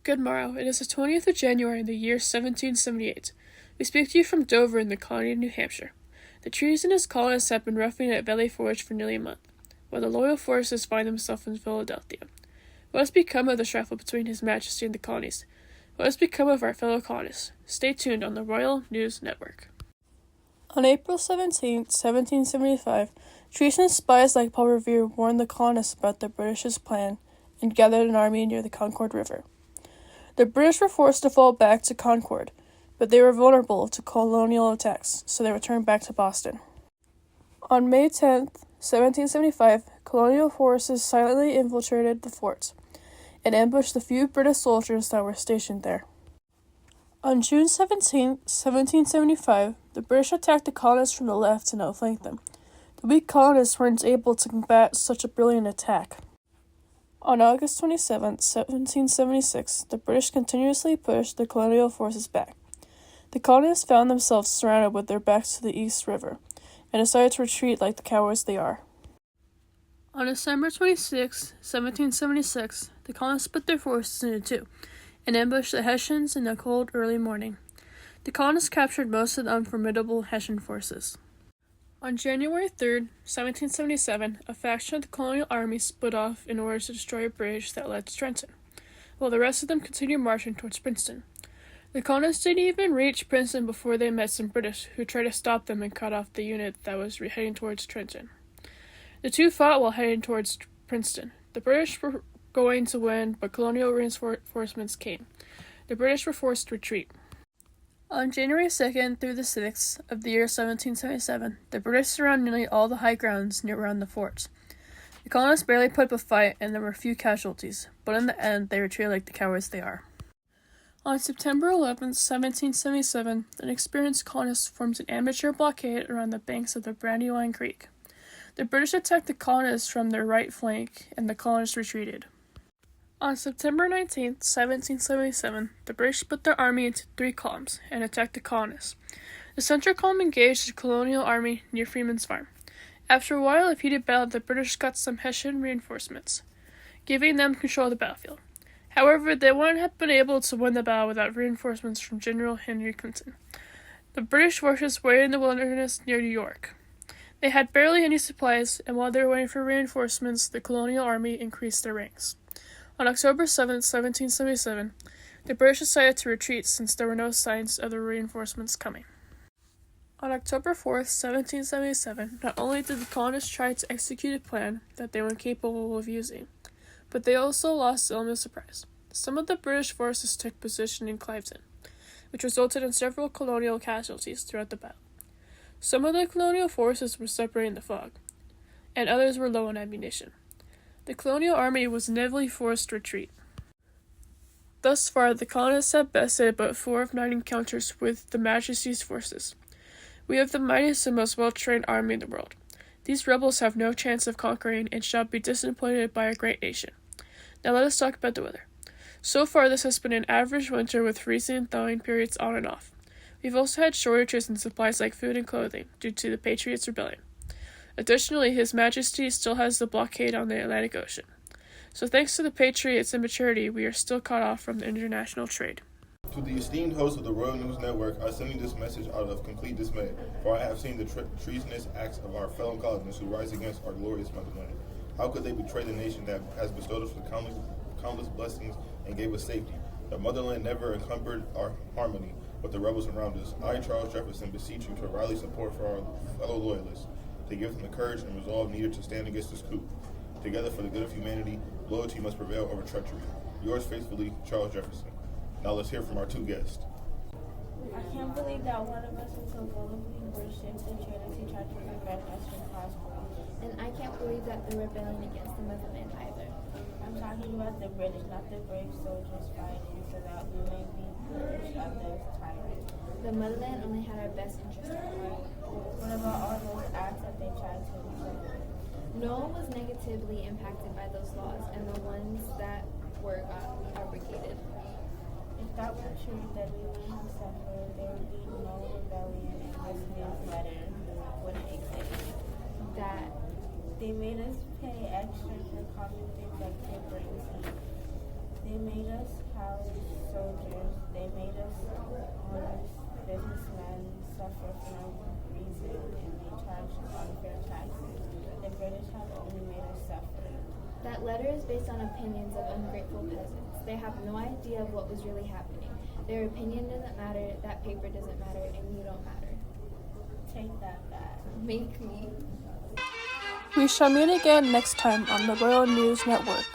good morrow. It is the 20th of January in the year 1778. We speak to you from Dover in the colony of New Hampshire. The treason and his colonists have been roughing it at Valley Forge for nearly a month, while the loyal forces find themselves in Philadelphia. What has become of the strife between His Majesty and the colonies? What has become of our fellow colonists? Stay tuned on the Royal News Network. On April 17, 1775, treasonous spies like Paul Revere warned the colonists about the British's plan and gathered an army near the Concord River. The British were forced to fall back to Concord, but they were vulnerable to colonial attacks, so they returned back to Boston. On May 10, 1775, colonial forces silently infiltrated the fort and ambushed the few British soldiers that were stationed there. On June 17, 1775, the British attacked the colonists from the left and outflanked them. The weak colonists weren't able to combat such a brilliant attack. On August 27, 1776, the British continuously pushed the colonial forces back. The colonists found themselves surrounded with their backs to the East River, and decided to retreat like the cowards they are. On December 26, 1776, the colonists split their forces into two, and ambushed the Hessians in the cold early morning. The colonists captured most of the unformidable Hessian forces. On January 3, 1777, a faction of the colonial army split off in order to destroy a bridge that led to Trenton, while the rest of them continued marching towards Princeton. The colonists didn't even reach Princeton before they met some British, who tried to stop them and cut off the unit that was heading towards Trenton. The two fought while heading towards Princeton. The British were going to win, but colonial reinforcements came. The British were forced to retreat. On January 2nd through the 6th of the year 1777, the British surrounded nearly all the high grounds near around the fort. The colonists barely put up a fight, and there were few casualties, but in the end they retreated like the cowards they are. On September 11th, 1777, an experienced colonist formed an amateur blockade around the banks of the Brandywine Creek. The British attacked the colonists from their right flank, and the colonists retreated. On September 19, 1777, the British split their army into three columns and attacked the colonists. The central column engaged the colonial army near Freeman's Farm. After a while of heated battle, the British got some Hessian reinforcements, giving them control of the battlefield. However, they wouldn't have been able to win the battle without reinforcements from General Henry Clinton. The British forces waited in the wilderness near New York. They had barely any supplies, and while they were waiting for reinforcements, the colonial army increased their ranks. On October 7, 1777, the British decided to retreat since there were no signs of the reinforcements coming. On October 4, 1777, not only did the colonists try to execute a plan that they were incapable of using, but they also lost the element of surprise. Some of the British forces took position in Cliveden, which resulted in several colonial casualties throughout the battle. Some of the colonial forces were separating the fog, and others were low on ammunition. The colonial army was inevitably forced to retreat. Thus far, the colonists have bested about 4 of 9 encounters with the Majesty's forces. We have the mightiest and most well-trained army in the world. These rebels have no chance of conquering and shall be disappointed by a great nation. Now let us talk about the weather. So far, this has been an average winter with freezing and thawing periods on and off. We've also had shortages in supplies like food and clothing due to the Patriots' rebellion. Additionally, His Majesty still has the blockade on the Atlantic Ocean. So thanks to the Patriots' immaturity, we are still cut off from the international trade. To the esteemed host of the Royal News Network, I send you this message out of complete dismay, for I have seen the treasonous acts of our fellow colonists who rise against our glorious motherland. How could they betray the nation that has bestowed us with countless blessings and gave us safety? The motherland never encumbered our harmony, but the rebels around us. I, Charles Jefferson, beseech you to rally support for our fellow loyalists, to give them the courage and resolve needed to stand against this coup. Together for the good of humanity, loyalty must prevail over treachery. Yours faithfully, Charles Jefferson. Now let's hear from our two guests. I can't believe that one of us who so boldly worshipped the Trinity tried to prevent us from prospering. And I can't believe that they're rebelling against the motherland either. I'm talking about the British, not the brave soldiers fighting so that we may be each other's tyrants. The motherland only had our best interest at heart. What about all those acts that they tried to do? No one was negatively impacted by those laws, and the ones that were got abrogated. If that were true, then we wouldn't have suffered. There would be no rebellion, and this man's letter wouldn't exist. That they made us pay extra for common things like paper and tea. They made us house soldiers. They made us honest businessmen suffer for no reason, and they charge unfair taxes. The British have only made us suffer. That letter is based on opinions of ungrateful peasants. They have no idea of what was really happening. Their opinion doesn't matter, that paper doesn't matter, and you don't matter. Take that back. Make me. We shall meet again next time on the Royal News Network.